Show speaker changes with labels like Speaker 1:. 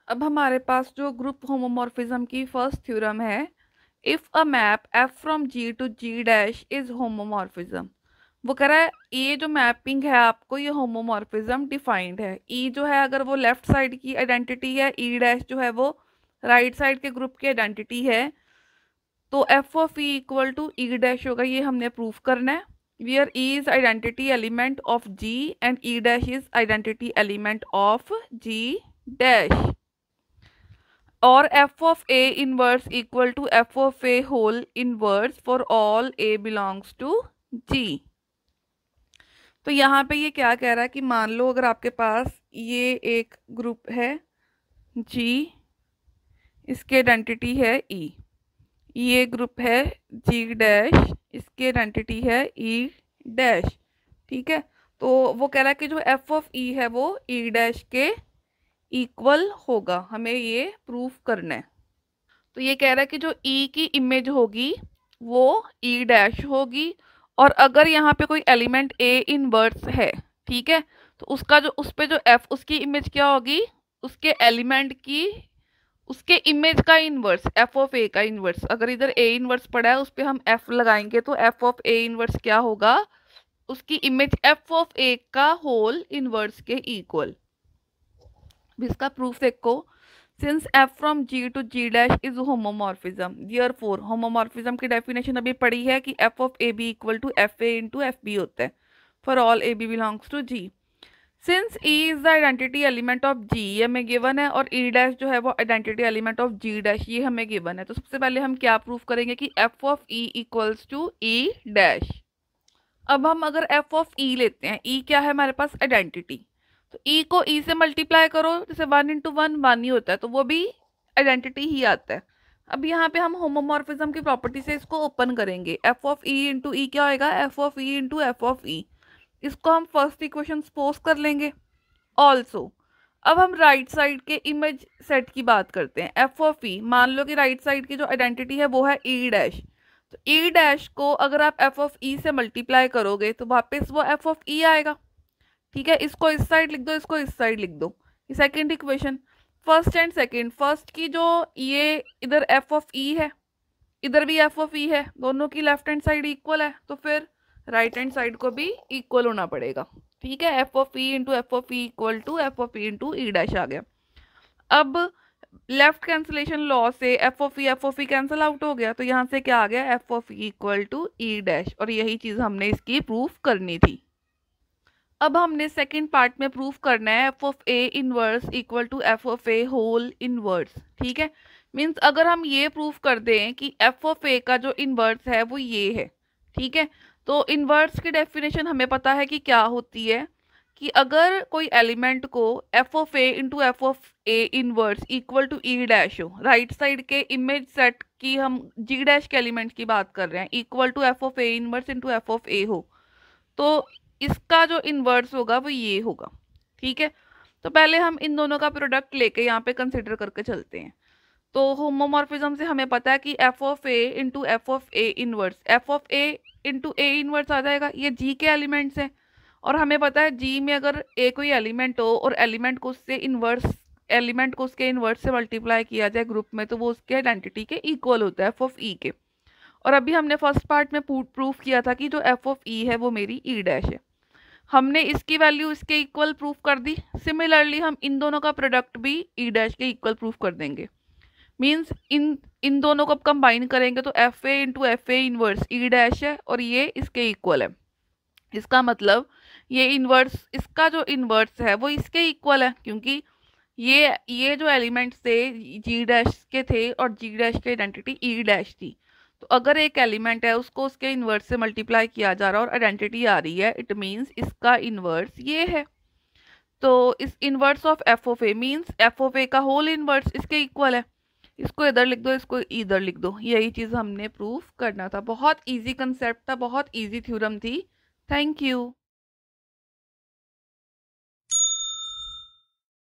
Speaker 1: अब हमारे पास जो ग्रुप होमोमॉर्फिज्म की फर्स्ट थ्योरम है, if a map f from G to G dash is homomorphism. वो कह रहा है ये जो मैपिंग है आपको, ये होमोमॉर्फिज्म डिफाइंड है। ई जो है अगर वो लेफ्ट साइड की आइडेंटिटी है, ई डैश जो है वो राइट साइड के ग्रुप की आइडेंटिटी है, तो f of e equal to E dash होगा। ये हमने प्रूफ करना है। Where e is identity element of G and e dash is identity element of G dash. और f of A inverse equal to F of A whole inverse for all a belongs to G. तो यहाँ पे ये क्या कह रहा है कि मान लो अगर आपके पास ये एक ग्रुप है जी, इसकी आइडेंटिटी है ई, ये ग्रुप है जी डैश, इसकी आइडेंटिटी है ई डैश। ठीक है, तो वो कह रहा है कि जो एफ ऑफ ई है वो ई डैश के इक्वल होगा। हमें ये प्रूफ करना है। तो ये कह रहा है कि जो ई की इमेज होगी वो ई डैश होगी, और अगर यहाँ पे कोई एलिमेंट ए इनवर्स है, ठीक है, तो उसका जो उस पे जो एफ, उसकी इमेज क्या होगी, उसके एलिमेंट की, उसके इमेज का इनवर्स, एफ ऑफ ए का इनवर्स। अगर इधर ए इनवर्स पड़ा है उस पर हम एफ लगाएंगे तो एफ ऑफ ए इनवर्स क्या होगा, उसकी इमेज एफ ऑफ ए का होल इनवर्स के इक्वल। इसका प्रूफ देखो, since f from G to G dash is homomorphism, therefore homomorphism की डेफिनेशन अभी पढ़ी है कि f of a b equal to f a into f b होता है for all a b belongs to G. Since e is the identity element of G, ये हमें given है, और ई डैश जो है वो identity element of G dash, ये हमें गिवन है। तो सबसे पहले हम क्या प्रूफ करेंगे कि f of e equals to E dash. अब हम अगर एफ ऑफ ई लेते हैं, ई क्या है हमारे पास, आइडेंटिटी, तो ई को ई से मल्टीप्लाई करो, जैसे 1 इंटू 1 1 ही होता है, तो वो भी आइडेंटिटी ही आता है। अब यहाँ पे हम होमोमॉर्फिज्म की प्रॉपर्टी से इसको ओपन करेंगे। F of e into e क्या होएगा, f of e into F of e. इसको हम फर्स्ट इक्वेशन सपोज कर लेंगे ऑल्सो। अब हम राइट साइड के इमेज सेट की बात करते हैं। एफ ऑफ ई, मान लो कि राइट साइड की जो आइडेंटिटी है वो है ई डैश, तो ई डैश को अगर आप एफ ऑफ ई से मल्टीप्लाई करोगे तो वापस वो एफ ऑफ ई आएगा। ठीक है, इसको इस साइड लिख दो, इसको इस साइड लिख दो। Second equation, first and second, first की जो ये इधर एफ ऑफ ई है, इधर भी एफ ऑफ ई है, दोनों की लेफ्ट हैंड साइड इक्वल है, तो फिर राइट हैंड साइड को भी इक्वल होना पड़ेगा। ठीक है, F of e into F of e equal to F of e into e dash आ गया। अब लेफ्ट कैंसिलेशन लॉ से f of e cancel out हो गया, तो यहाँ से क्या आ गया, f of e equal to E dash, और यही चीज़ हमने इसकी प्रूफ करनी थी। अब हमने सेकंड पार्ट में प्रूफ करना है F of A inverse equal to F of A whole inverse. ठीक है, मीन्स अगर हम ये प्रूफ कर दें कि एफ ऑफ ए का जो इनवर्स है वो ये है, ठीक है, तो इनवर्स की डेफिनेशन हमें पता है कि क्या होती है, कि अगर कोई एलिमेंट को F of A into F of A inverse equal to E dash हो, राइट साइड के इमेज सेट की हम जी डैश के एलिमेंट की बात कर रहे हैं, equal to F of A inverse into F of a हो, तो इसका जो इन्वर्स होगा वो ये होगा। ठीक है, तो पहले हम इन दोनों का प्रोडक्ट लेके यहाँ पे कंसिडर करके चलते हैं। तो होमोमॉर्फिज्म से हमें पता है कि f of A into F of A inverse, f of A into a inverse आ जाएगा, ये जी के एलिमेंट्स हैं, और हमें पता है जी में अगर ए कोई एलिमेंट हो और एलिमेंट को उससे इनवर्स, एलिमेंट को उसके इनवर्स से मल्टीप्लाई किया जाए ग्रुप में, तो वो उसके आइडेंटिटी के इक्वल होता है एफ ऑफ ई के। और अभी हमने फर्स्ट पार्ट में प्रूफ किया था कि जो एफ ऑफ ई है वो मेरी ई डैश है, हमने इसकी वैल्यू इसके इक्वल प्रूफ कर दी। सिमिलरली हम इन दोनों का प्रोडक्ट भी ई डैश के इक्वल प्रूफ कर देंगे। मींस इन दोनों को कंबाइन करेंगे तो F a into F A inverse E dash है, और ये इसके इक्वल है। इसका मतलब ये इनवर्स, इसका जो इनवर्स है वो इसके इक्वल है, क्योंकि ये जो एलिमेंट्स थे जी डैश के थे और जी डैश की आइडेंटिटी ई डैश थी। तो अगर एक एलिमेंट है उसको उसके इन्वर्स से मल्टीप्लाई किया जा रहा है और आइडेंटिटी आ रही है, इट मीन्स इसका इन्वर्स ये है। तो इस inverse of f of a means f of a का होल इन्वर्स इसके इक्वल है। इसको इधर लिख दो, इसको इधर लिख दो, यही चीज़ हमने प्रूफ करना था। बहुत इजी कंसेप्ट था, बहुत इजी थ्योरम थी। Thank you.